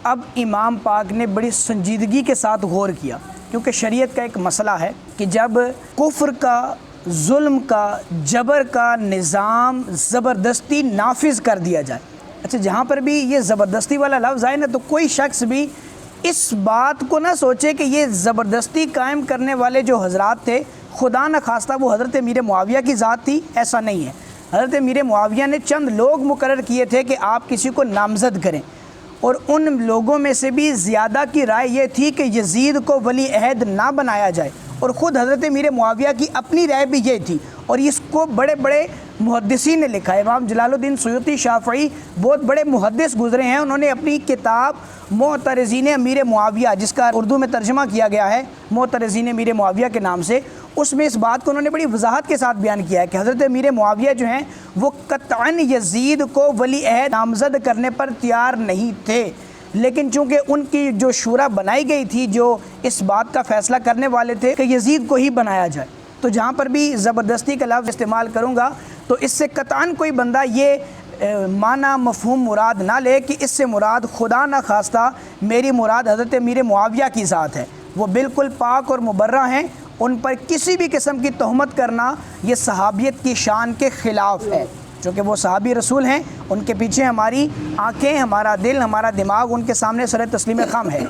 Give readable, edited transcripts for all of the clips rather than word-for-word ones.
اب امام پاک نے بڑی سنجیدگی کے ساتھ غور کیا، کیونکہ شریعت کا ایک مسئلہ ہے کہ جب کفر کا، ظلم کا، جبر کا نظام زبردستی نافذ کر دیا جائے، اچھا جہاں پر بھی یہ زبردستی والا لفظ آئے نا تو کوئی شخص بھی اس بات کو نہ سوچے کہ یہ زبردستی قائم کرنے والے جو حضرات تھے خدا نہ خواستہ وہ حضرت امیر معاویہ کی ذات تھی، ایسا نہیں ہے۔ حضرت امیر معاویہ نے چند لوگ مقرر کیے تھے کہ آپ کسی کو نامزد کریں، اور ان لوگوں میں سے بھی زیادہ کی رائے یہ تھی کہ یزید کو ولی عہد نہ بنایا جائے، اور خود حضرت امیر معاویہ کی اپنی رائے بھی یہ تھی، اور اس کو بڑے بڑے محدثین نے لکھا ہے۔ امام جلال الدین سیوطی شافعی بہت بڑے محدث گزرے ہیں، انہوں نے اپنی کتاب معترضین امیر معاویہ، جس کا اردو میں ترجمہ کیا گیا ہے معترضین امیر معاویہ کے نام سے، اس میں اس بات کو انہوں نے بڑی وضاحت کے ساتھ بیان کیا ہے کہ حضرت امیر معاویہ جو ہیں وہ قطعاً یزید کو ولی عہد نامزد کرنے پر تیار نہیں تھے، لیکن چونکہ ان کی جو شورا بنائی گئی تھی، جو اس بات کا فیصلہ کرنے والے تھے کہ یزید کو ہی بنایا جائے، تو جہاں پر بھی زبردستی کا لفظ استعمال کروں گا تو اس سے قطعاً کوئی بندہ یہ معنی مفہوم مراد نہ لے کہ اس سے مراد خدا نہ خواستہ میری مراد حضرت امیر معاویہ کی ذات ہے۔ وہ بالکل پاک اور مبرہ ہیں، ان پر کسی بھی قسم کی تہمت کرنا یہ صحابیت کی شان کے خلاف ہے، چونکہ وہ صحابی رسول ہیں، ان کے پیچھے ہماری آنکھیں، ہمارا دل، ہمارا دماغ ان کے سامنے سر تسلیم خم ہے۔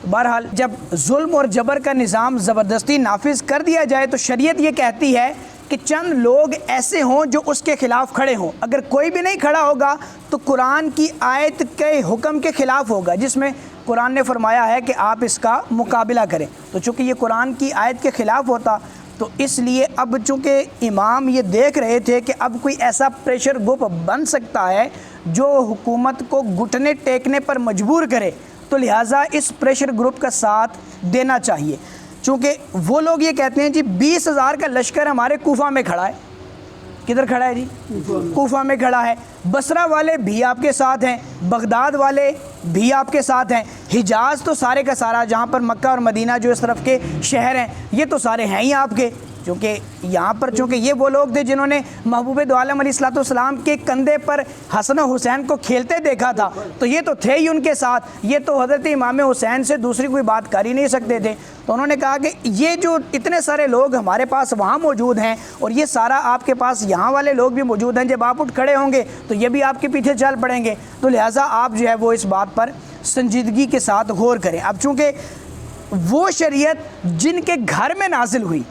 بہرحال جب ظلم اور جبر کا نظام زبردستی نافذ کر دیا جائے تو شریعت یہ کہتی ہے کہ چند لوگ ایسے ہوں جو اس کے خلاف کھڑے ہوں۔ اگر کوئی بھی نہیں کھڑا ہوگا تو قرآن کی آیت کے حکم کے خلاف ہوگا، جس میں قرآن نے فرمایا ہے کہ آپ اس کا مقابلہ کریں، تو چونکہ یہ قرآن کی آیت کے خلاف ہوتا تو اس لیے اب چونکہ امام یہ دیکھ رہے تھے کہ اب کوئی ایسا پریشر گروپ بن سکتا ہے جو حکومت کو گھٹنے ٹیکنے پر مجبور کرے، تو لہٰذا اس پریشر گروپ کا ساتھ دینا چاہیے۔ چونکہ وہ لوگ یہ کہتے ہیں جی 20,000 کا لشکر ہمارے کوفہ میں کھڑا ہے، کدھر کھڑا ہے جی؟ کوفہ میں کھڑا ہے۔ بصرہ والے بھی آپ کے ساتھ ہیں، بغداد والے بھی آپ کے ساتھ ہیں، حجاز تو سارے کا سارا، جہاں پر مکہ اور مدینہ جو اس طرف کے شہر ہیں یہ تو سارے ہیں ہی آپ کے، کیونکہ یہاں پر چونکہ یہ وہ لوگ تھے جنہوں نے محبوب دو عالم علیہ الصلوۃ والسلام کے کندھے پر حسن و حسین کو کھیلتے دیکھا تھا، تو یہ تو تھے ہی ان کے ساتھ، یہ تو حضرت امام حسین سے دوسری کوئی بات کر ہی نہیں سکتے تھے۔ تو انہوں نے کہا کہ یہ جو اتنے سارے لوگ ہمارے پاس وہاں موجود ہیں اور یہ سارا آپ کے پاس یہاں والے لوگ بھی موجود ہیں، جب آپ اٹھ کھڑے ہوں گے تو یہ بھی آپ کے پیچھے چل پڑیں گے، تو لہٰذا آپ جو ہے وہ اس بات پر سنجیدگی کے ساتھ غور کریں۔ اب چونکہ وہ شریعت جن کے گھر میں نازل ہوئی،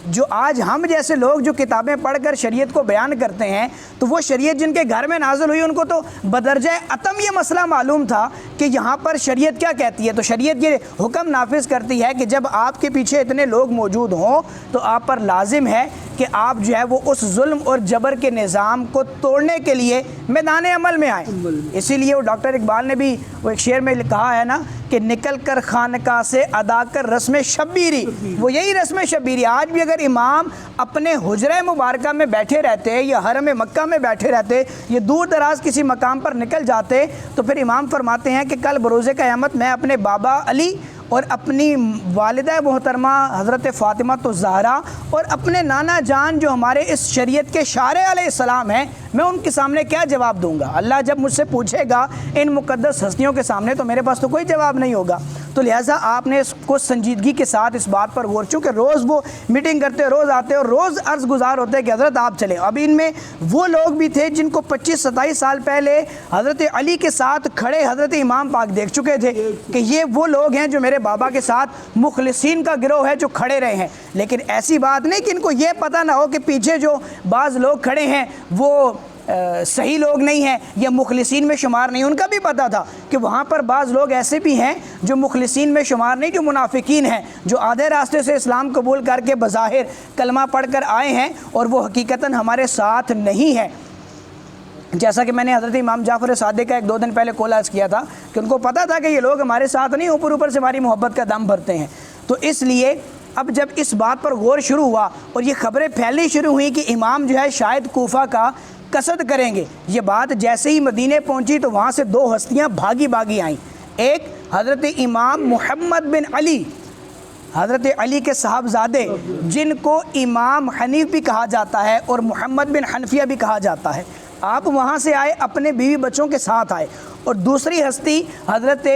جو آج ہم جیسے لوگ جو کتابیں پڑھ کر شریعت کو بیان کرتے ہیں، تو وہ شریعت جن کے گھر میں نازل ہوئی ان کو تو بدرجہ اتم یہ مسئلہ معلوم تھا کہ یہاں پر شریعت کیا کہتی ہے۔ تو شریعت یہ حکم نافذ کرتی ہے کہ جب آپ کے پیچھے اتنے لوگ موجود ہوں تو آپ پر لازم ہے کہ آپ جو ہے وہ اس ظلم اور جبر کے نظام کو توڑنے کے لیے میدان عمل میں آئیں۔ اسی لیے وہ ڈاکٹر اقبال نے بھی وہ ایک شعر میں کہا ہے نا کہ نکل کر خانقاہ سے ادا کر رسم شبیری، وہ یہی رسم شبیری۔ آج بھی اگر امام اپنے حجرہ مبارکہ میں بیٹھے رہتے یا حرم مکہ میں بیٹھے رہتے، یہ دور دراز کسی مقام پر نکل جاتے، تو پھر امام فرماتے ہیں کہ کل بروز قیامت میں اپنے بابا علی اور اپنی والدہ محترمہ حضرت فاطمہ الزہرا اور اپنے نانا جان جو ہمارے اس شریعت کے شارع علیہ السلام ہیں، میں ان کے سامنے کیا جواب دوں گا؟ اللہ جب مجھ سے پوچھے گا ان مقدس ہستیوں کے سامنے تو میرے پاس تو کوئی جواب نہیں ہوگا۔ تو لہٰذا آپ نے اس کو سنجیدگی کے ساتھ اس بات پر غور، چونکہ روز وہ میٹنگ کرتے، روز آتے اور روز عرض گزار ہوتے کہ حضرت آپ چلیں۔ اب ان میں وہ لوگ بھی تھے جن کو 25-27 سال پہلے حضرت علی کے ساتھ کھڑے حضرت امام پاک دیکھ چکے تھے کہ یہ وہ لوگ ہیں جو میرے بابا کے ساتھ مخلصین کا گروہ ہے جو کھڑے رہے ہیں، لیکن ایسی بات نہیں کہ ان کو یہ پتہ نہ ہو کہ پیچھے جو بعض لوگ کھڑے ہیں وہ صحیح لوگ نہیں ہیں یا مخلصین میں شمار نہیں۔ ان کا بھی پتہ تھا کہ وہاں پر بعض لوگ ایسے بھی ہیں جو مخلصین میں شمار نہیں، جو منافقین ہیں، جو آدھے راستے سے اسلام قبول کر کے بظاہر کلمہ پڑھ کر آئے ہیں اور وہ حقیقتاً ہمارے ساتھ نہیں ہیں۔ جیسا کہ میں نے حضرت امام جعفر صادق کا 1-2 دن پہلے کال عرض کیا تھا کہ ان کو پتہ تھا کہ یہ لوگ ہمارے ساتھ نہیں، اوپر سے ہماری محبت کا دم بھرتے ہیں۔ تو اس لیے اب جب اس بات پر غور شروع ہوا اور یہ خبریں پھیلنی شروع ہوئیں کہ امام جو ہے شاید کوفہ کا قصد کریں گے، یہ بات جیسے ہی مدینے پہنچی تو وہاں سے 2 ہستیاں بھاگی آئیں۔ ایک حضرت امام محمد بن علی، حضرت علی کے صاحبزادے جن کو امام حنیف بھی کہا جاتا ہے اور محمد بن حنفیہ بھی کہا جاتا ہے، آپ وہاں سے آئے، اپنے بیوی بچوں کے ساتھ آئے، اور دوسری ہستی حضرت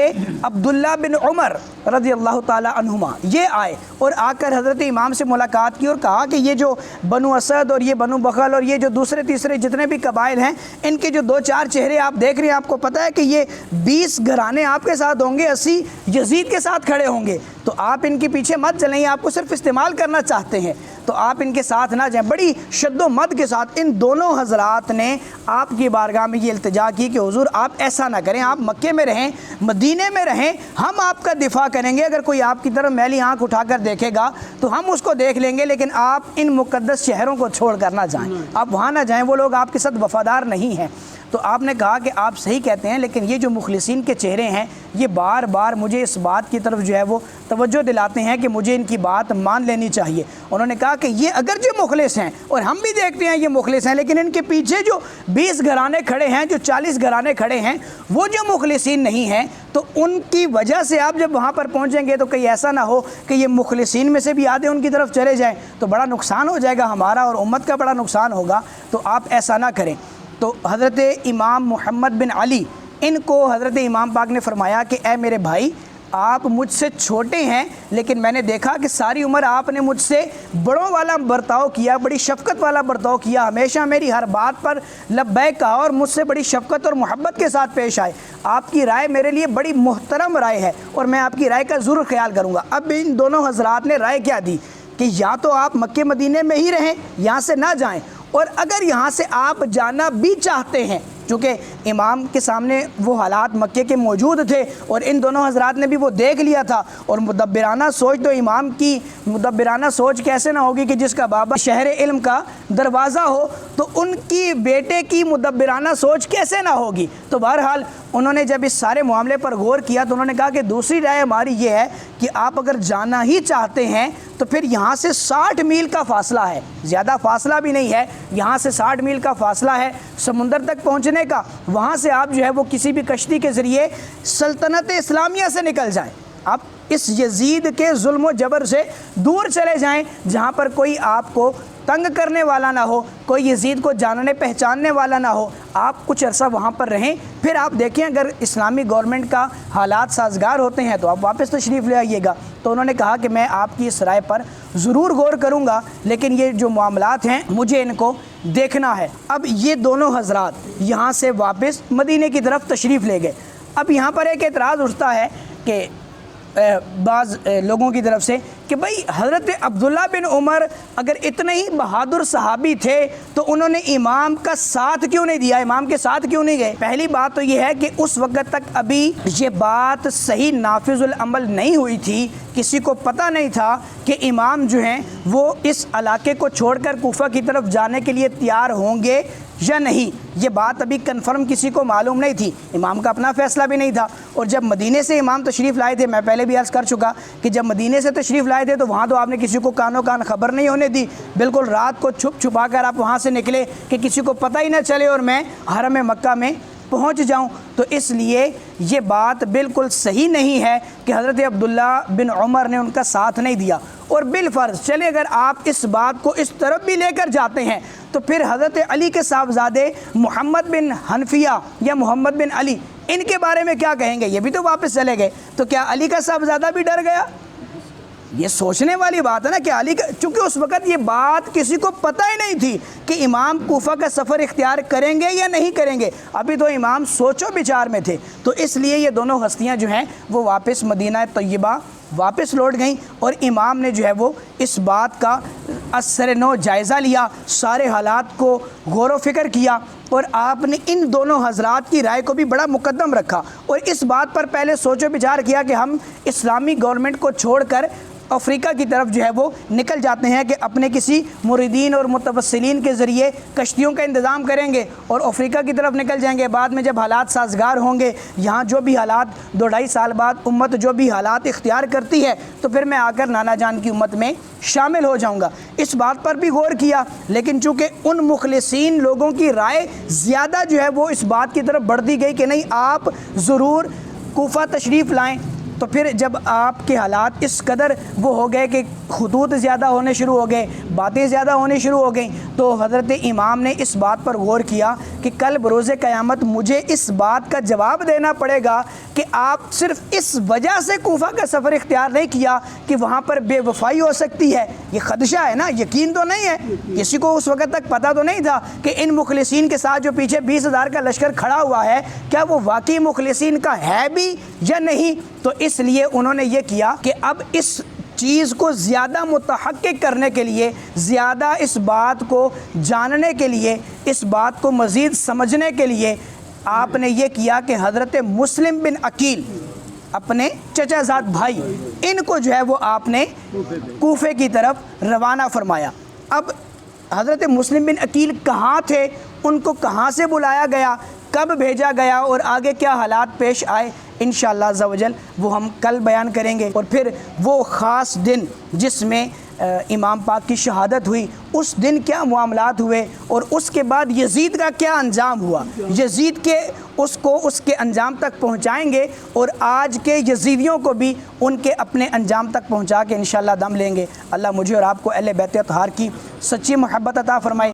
عبداللہ بن عمر رضی اللہ تعالی عنہما یہ آئے اور آ کر حضرت امام سے ملاقات کی اور کہا کہ یہ جو بنو اسد اور یہ بنو بغل اور یہ جو دوسرے تیسرے جتنے بھی قبائل ہیں ان کے جو 2-4 چہرے آپ دیکھ رہے ہیں، آپ کو پتہ ہے کہ یہ 20 گھرانے آپ کے ساتھ ہوں گے، 80 یزید کے ساتھ کھڑے ہوں گے، تو آپ ان کے پیچھے مت چلیں، آپ کو صرف استعمال کرنا چاہتے ہیں، تو آپ ان کے ساتھ نہ جائیں۔ بڑی شد و مد کے ساتھ ان دونوں حضرات نے آپ کی بارگاہ میں یہ التجا کی کہ حضور آپ ایسا نہ کریں، آپ مکے میں رہیں، مدینے میں رہیں، ہم آپ کا دفاع کریں گے، اگر کوئی آپ کی طرف میلی آنکھ اٹھا کر دیکھے گا تو ہم اس کو دیکھ لیں گے، لیکن آپ ان مقدس شہروں کو چھوڑ کر نہ جائیں، آپ وہاں نہ جائیں، وہ لوگ آپ کے ساتھ وفادار نہیں ہیں۔ تو آپ نے کہا کہ آپ صحیح کہتے ہیں، لیکن یہ جو مخلصین کے چہرے ہیں یہ بار بار مجھے اس بات کی طرف جو ہے وہ توجہ دلاتے ہیں کہ مجھے ان کی بات مان لینی چاہیے۔ انہوں نے کہا کہ یہ اگرچہ مخلص ہیں اور ہم بھی دیکھتے ہیں یہ مخلص ہیں، لیکن ان کے پیچھے جو 20 گھرانے کھڑے ہیں، جو 40 گھرانے کھڑے ہیں، وہ جو مخلصین نہیں ہیں، تو ان کی وجہ سے آپ جب وہاں پر پہنچیں گے تو کہیں ایسا نہ ہو کہ یہ مخلصین میں سے بھی آدھے ان کی طرف چلے جائیں، تو بڑا نقصان ہو جائے گا ہمارا اور امت کا بڑا نقصان ہوگا، تو آپ ایسا نہ کریں۔ تو حضرت امام محمد بن علی ان کو حضرت امام پاک نے فرمایا کہ اے میرے بھائی، آپ مجھ سے چھوٹے ہیں، لیکن میں نے دیکھا کہ ساری عمر آپ نے مجھ سے بڑوں والا برتاؤ کیا، بڑی شفقت والا برتاؤ کیا، ہمیشہ میری ہر بات پر لبیک کہا اور مجھ سے بڑی شفقت اور محبت کے ساتھ پیش آئے۔ آپ کی رائے میرے لیے بڑی محترم رائے ہے اور میں آپ کی رائے کا ضرور خیال کروں گا۔ اب ان دونوں حضرات نے رائے کیا دی کہ یا تو آپ مکہ مدینے میں ہی رہیں، یہاں سے نہ جائیں، اور اگر یہاں سے آپ جانا بھی چاہتے ہیں، چونکہ امام کے سامنے وہ حالات مکے کے موجود تھے اور ان دونوں حضرات نے بھی وہ دیکھ لیا تھا، اور مدبرانہ سوچ تو امام کی مدبرانہ سوچ کیسے نہ ہوگی کہ جس کا بابا شہر علم کا دروازہ ہو، تو ان کی بیٹے کی مدبرانہ سوچ کیسے نہ ہوگی۔ تو بہرحال انہوں نے جب اس سارے معاملے پر غور کیا تو انہوں نے کہا کہ دوسری رائے ہماری یہ ہے کہ آپ اگر جانا ہی چاہتے ہیں تو پھر یہاں سے 60 میل کا فاصلہ ہے، زیادہ فاصلہ بھی نہیں ہے، یہاں سے 60 میل کا فاصلہ ہے سمندر تک پہنچنے کا، وہاں سے آپ جو ہے وہ کسی بھی کشتی کے ذریعے سلطنت اسلامیہ سے نکل جائیں، آپ اس یزید کے ظلم و جبر سے دور چلے جائیں، جہاں پر کوئی آپ کو تنگ کرنے والا نہ ہو، کوئی یزید کو جاننے پہچاننے والا نہ ہو، آپ کچھ عرصہ وہاں پر رہیں، پھر آپ دیکھیں اگر اسلامی گورنمنٹ کا حالات سازگار ہوتے ہیں تو آپ واپس تشریف لے آئیے گا۔ تو انہوں نے کہا کہ میں آپ کی اس رائے پر ضرور غور کروں گا، لیکن یہ جو معاملات ہیں مجھے ان کو دیکھنا ہے۔ اب یہ دونوں حضرات یہاں سے واپس مدینے کی طرف تشریف لے گئے۔ اب یہاں پر ایک اعتراض اٹھتا ہے کہ بعض لوگوں کی طرف سے کہ بھئی حضرت عبداللہ بن عمر اگر اتنے ہی بہادر صحابی تھے تو انہوں نے امام کا ساتھ کیوں نہیں دیا، امام کے ساتھ کیوں نہیں گئے؟ پہلی بات تو یہ ہے کہ اس وقت تک ابھی یہ بات صحیح نافذ العمل نہیں ہوئی تھی، کسی کو پتہ نہیں تھا کہ امام جو ہیں وہ اس علاقے کو چھوڑ کر کوفہ کی طرف جانے کے لیے تیار ہوں گے یا نہیں، یہ بات ابھی کنفرم کسی کو معلوم نہیں تھی، امام کا اپنا فیصلہ بھی نہیں تھا۔ اور جب مدینے سے امام تشریف لائے تھے، میں پہلے بھی عرض کر چکا کہ جب مدینے سے تشریف لائے تھے تو وہاں تو آپ نے کسی کو کانوں کان خبر نہیں ہونے دی، بالکل رات کو چھپ چھپا کر آپ وہاں سے نکلے کہ کسی کو پتہ ہی نہ چلے اور میں حرم مکہ میں پہنچ جاؤں۔ تو اس لیے یہ بات بالکل صحیح نہیں ہے کہ حضرت عبداللہ بن عمر نے ان کا ساتھ نہیں دیا، اور بالفرض چلے اگر آپ اس بات کو اس طرف بھی لے کر جاتے ہیں تو پھر حضرت علی کے صاحبزادے محمد بن حنفیہ یا محمد بن علی ان کے بارے میں کیا کہیں گے؟ یہ بھی تو واپس چلے گئے، تو کیا علی کا صاحبزادہ بھی ڈر گیا؟ یہ سوچنے والی بات ہے نا کہ علی کا، چونکہ اس وقت یہ بات کسی کو پتہ ہی نہیں تھی کہ امام کوفہ کا سفر اختیار کریں گے یا نہیں کریں گے، ابھی تو امام سوچ و بچار میں تھے، تو اس لیے یہ دونوں ہستیاں جو ہیں وہ واپس مدینہ طیبہ واپس لوٹ گئیں، اور امام نے جو ہے وہ اس بات کا اثر نو جائزہ لیا، سارے حالات کو غور و فکر کیا، اور آپ نے ان دونوں حضرات کی رائے کو بھی بڑا مقدم رکھا، اور اس بات پر پہلے سوچ و بچار کیا کہ ہم اسلامی گورنمنٹ کو چھوڑ کر افریقہ کی طرف جو ہے وہ نکل جاتے ہیں کہ اپنے کسی مریدین اور متوسلین کے ذریعے کشتیوں کا انتظام کریں گے اور افریقہ کی طرف نکل جائیں گے، بعد میں جب حالات سازگار ہوں گے، یہاں جو بھی حالات 2-2.5 سال بعد امت جو بھی حالات اختیار کرتی ہے تو پھر میں آ کر نانا جان کی امت میں شامل ہو جاؤں گا۔ اس بات پر بھی غور کیا، لیکن چونکہ ان مخلصین لوگوں کی رائے زیادہ جو ہے وہ اس بات کی طرف بڑھتی گئی کہ نہیں آپ ضرور کوفہ تشریف لائیں، تو پھر جب آپ کے حالات اس قدر وہ ہو گئے کہ خطوط زیادہ ہونے شروع ہو گئے، باتیں زیادہ ہونے شروع ہو گئیں، تو حضرت امام نے اس بات پر غور کیا کہ کل بروز قیامت مجھے اس بات کا جواب دینا پڑے گا کہ آپ صرف اس وجہ سے کوفہ کا سفر اختیار نہیں کیا کہ وہاں پر بے وفائی ہو سکتی ہے. یہ خدشہ ہے نا, یقین تو نہیں ہے, کسی کو اس وقت تک پتہ تو نہیں تھا کہ ان مخلصین کے ساتھ جو پیچھے 20,000 کا لشکر کھڑا ہوا ہے کیا وہ واقعی مخلصین کا ہے بھی یا نہیں. تو اس لیے انہوں نے یہ کیا کہ اب اس چیز کو زیادہ متحقق کرنے کے لیے, زیادہ اس بات کو جاننے کے لیے, اس بات کو مزید سمجھنے کے لیے آپ نے یہ کیا کہ حضرت مسلم بن عقیل اپنے چچا زاد بھائی ان کو جو ہے وہ آپ نے کوفے کی طرف روانہ فرمایا. اب حضرت مسلم بن عقیل کہاں تھے, ان کو کہاں سے بلایا گیا, کب بھیجا گیا اور آگے کیا حالات پیش آئے, انشاءاللہ عز و جل وہ ہم کل بیان کریں گے. اور پھر وہ خاص دن جس میں امام پاک کی شہادت ہوئی, اس دن کیا معاملات ہوئے اور اس کے بعد یزید کا کیا انجام ہوا, یزید کے اس کے انجام تک پہنچائیں گے اور آج کے یزیدیوں کو بھی ان کے اپنے انجام تک پہنچا کے انشاءاللہ دم لیں گے. اللہ مجھے اور آپ کو اہل بیت اطہار کی سچی محبت عطا فرمائے.